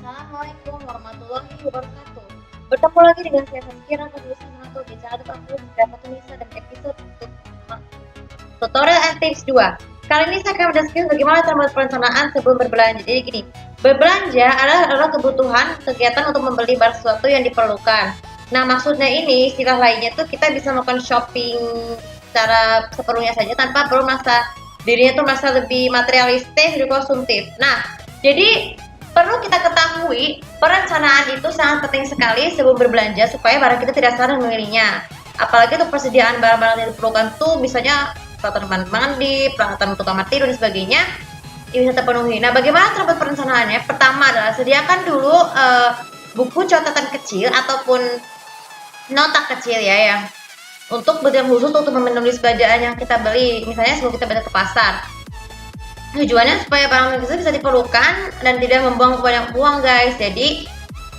Assalamualaikum warahmatullahi wabarakatuh. Bertemu lagi dengan saya Sazkira penulis Nato di channel aku dapat tulisan dan episode untuk tutorial and tips 2. Kali ini saya akan mendeskripsikan bagaimana cara membuat perencanaan sebelum berbelanja. Jadi gini, berbelanja adalah kebutuhan kegiatan untuk membeli barang sesuatu yang diperlukan. Nah, maksudnya ini istilah lainnya tuh kita bisa melakukan shopping secara seperlunya saja tanpa perlu merasa dirinya tuh merasa lebih materialistis dan konsumtif. Nah, jadi perlu kita ketahui, perencanaan itu sangat penting sekali sebelum berbelanja supaya barang kita tidak salah memilihnya. Apalagi untuk persediaan barang-barang yang diperlukan tuh misalnya peralatan mandi, peralatan untuk kamar tidur dan sebagainya, ini bisa terpenuhi. Nah, bagaimana cara perencanaannya? Pertama adalah sediakan dulu buku catatan kecil ataupun nota kecil ya yang untuk berjam khusus untuk menulis belanjaan yang kita beli. Misalnya sebelum kita belanja ke pasar. Tujuannya supaya barang tersebut bisa diperlukan dan tidak membuang banyak uang, guys. Jadi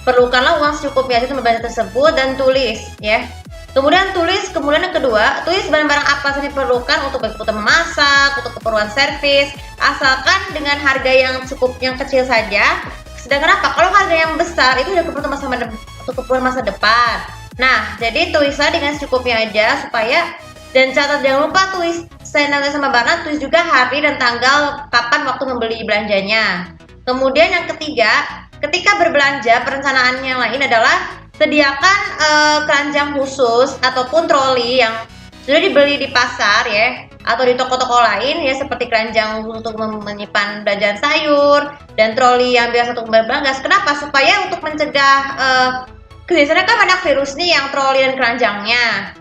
perlukanlah uang secukupnya untuk belanja tersebut dan tulis ya. Kemudian yang kedua, tulis barang-barang apa saja diperlukan untuk kebutuhan memasak, untuk keperluan servis, asalkan dengan harga yang cukup yang kecil saja. Sedangkan apa? Kalau harga yang besar itu sudah keperluan masa depan. Nah, jadi tulislah dengan secukupnya aja supaya dan catat jangan lupa tulis selain sama barang, tulis juga hari dan tanggal kapan waktu membeli belanjanya. Kemudian yang ketiga, ketika berbelanja perencanaan yang lain adalah sediakan keranjang khusus ataupun troli yang sudah dibeli di pasar ya atau di toko-toko lain ya, seperti keranjang untuk menyimpan belanjaan sayur dan troli yang biasa untuk berbelanja. Kenapa? Supaya untuk mencegah biasanya kan banyak virus nih yang troli dan keranjangnya.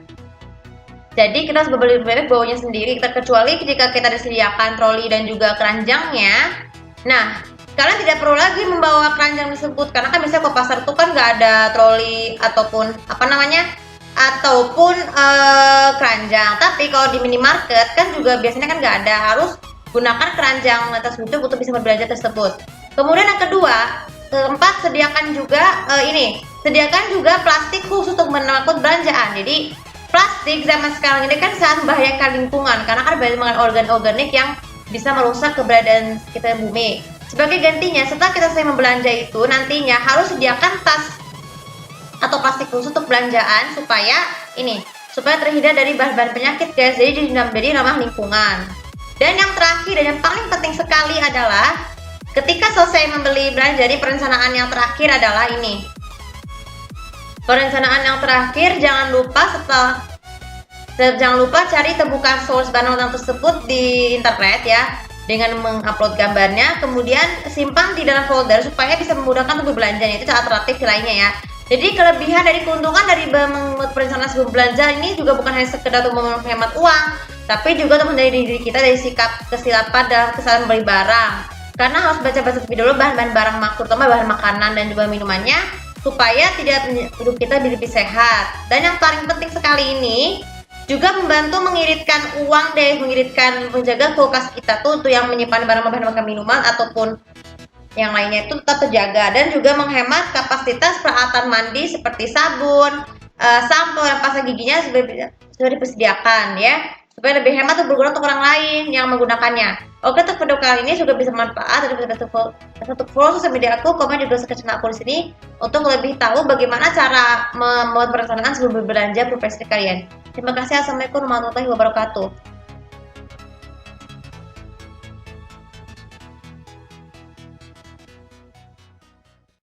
Jadi kita harus beli bawanya sendiri, kecuali jika kita disediakan troli dan juga keranjangnya. Nah, kalian tidak perlu lagi membawa keranjang tersebut karena kan biasanya ke pasar itu kan nggak ada troli ataupun keranjang. Tapi kalau di minimarket kan juga biasanya kan nggak ada, harus gunakan keranjang tersebut untuk bisa berbelanja tersebut. Kemudian yang kedua, keempat, sediakan juga plastik khusus untuk mengangkut belanjaan. Jadi plastik zaman sekarang ini kan sangat membahayakan lingkungan karena kan banyak banget organ-organik yang bisa merusak keberadaan kita di bumi. Sebagai gantinya, setelah kita selesai membelanja itu, nantinya harus sediakan tas atau plastik khusus untuk belanjaan supaya terhindar dari bahan-bahan penyakit, guys. Jadi ramah lingkungan. Dan yang terakhir dan yang paling penting sekali adalah ketika selesai membeli belanja, jadi perencanaan yang terakhir adalah ini. Perencanaan yang terakhir, jangan lupa cari temukan source barang tersebut di internet ya, dengan mengupload gambarnya, kemudian simpan di dalam folder supaya bisa memudahkan untuk berbelanja. Itu alternatif lainnya ya. Jadi kelebihan dari keuntungan dari membuat perencanaan sebelum belanja ini juga bukan hanya sekedar untuk menghemat uang, tapi juga untuk menjadi diri kita dari sikap kesilapan dan kesalahan membeli barang. Karena harus baca-baca lebih dulu bahan-bahan barang terutama bahan makanan dan juga minumannya, supaya hidup kita lebih sehat. Dan yang paling penting sekali ini juga membantu mengiritkan uang menjaga kulkas kita tuh untuk yang menyimpan bahan-bahan minuman ataupun yang lainnya itu tetap terjaga, dan juga menghemat kapasitas peralatan mandi seperti sabun, sampo dan pasta giginya sudah dipersediakan ya, supaya lebih hemat untuk berguna untuk orang lain yang menggunakannya. Oke, untuk video kali ini juga bisa bermanfaat. Untuk follow sosial media aku, komen juga channel aku di sini untuk lebih tahu bagaimana cara membuat perencanaan sebelum berbelanja profesi kalian. Terima kasih. Assalamualaikum warahmatullahi wabarakatuh.